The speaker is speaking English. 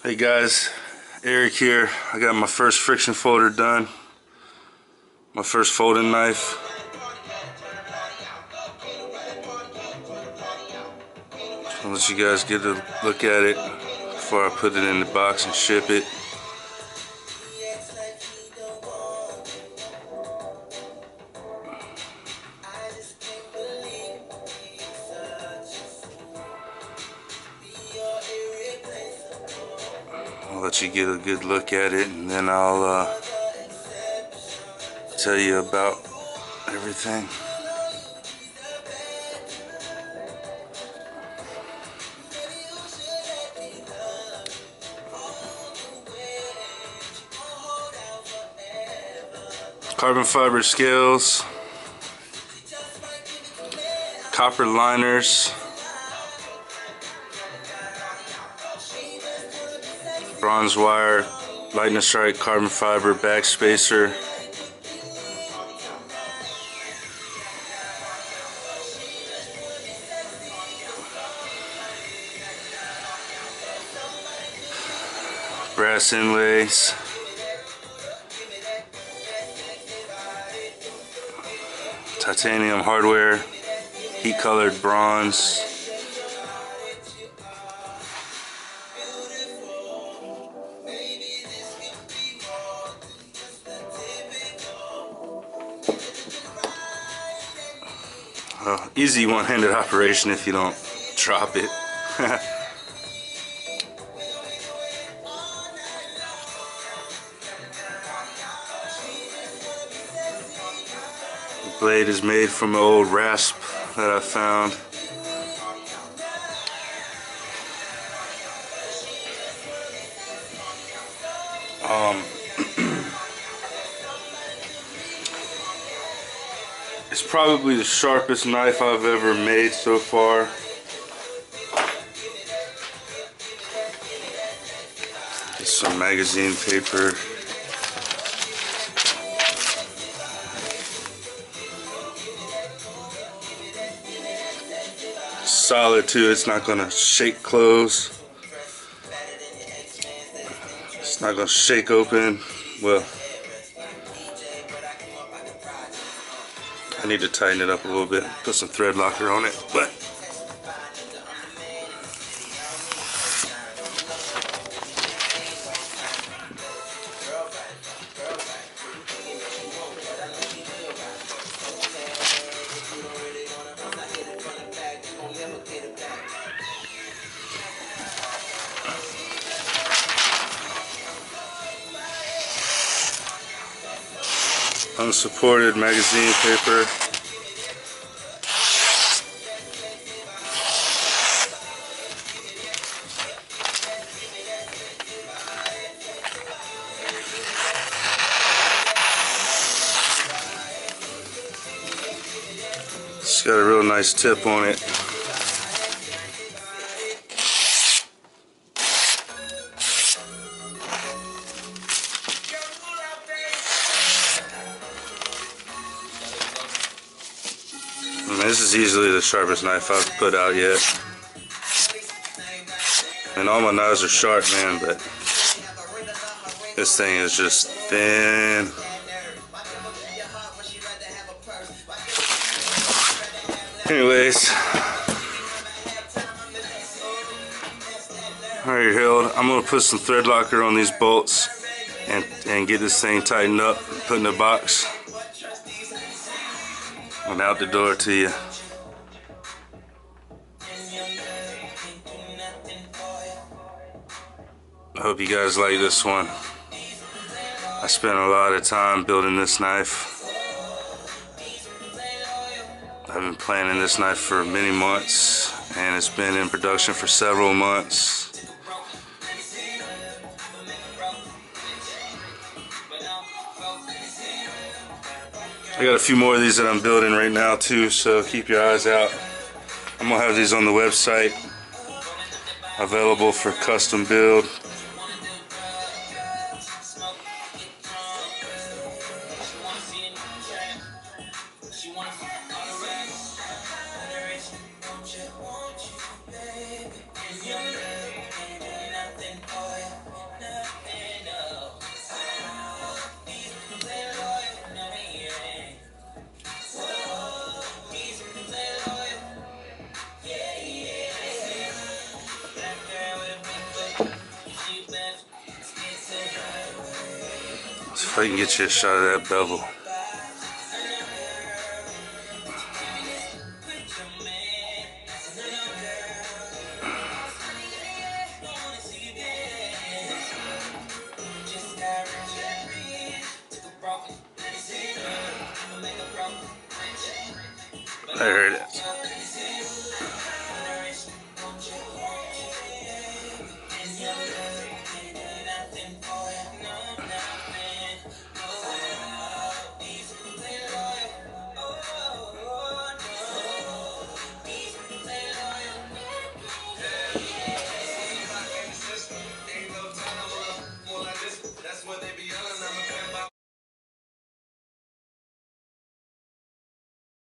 Hey guys, Eric here. I got my first friction folder done. My first folding knife. I'll let you guys get a look at it before I put it in the box and ship it. I'll let you get a good look at it, and then I'll tell you about everything. Carbon fiber scales, copper liners, bronze wire, lightning strike, carbon fiber back spacer, brass inlays, titanium hardware, heat colored bronze, easy one-handed operation if you don't drop it. The blade is made from an old rasp that I found. It's probably the sharpest knife I've ever made so far. Just some magazine paper. Solid too, it's not gonna shake close. It's not gonna shake open. Well, I need to tighten it up a little bit, put some thread locker on it, but unsupported magazine paper. It's got a real nice tip on it. I mean, this is easily the sharpest knife I've put out yet. And all my knives are sharp, man, but this thing is just thin. Anyways, alright, held. I'm gonna put some thread locker on these bolts and get this thing tightened up, put in the box, and out the door to you. I hope you guys like this one. I spent a lot of time building this knife. I've been planning this knife for many months, and it's been in production for several months. I got a few more of these that I'm building right now too, so keep your eyes out. I'm gonna have these on the website, available for custom build. If I can get you a shot of that bevel.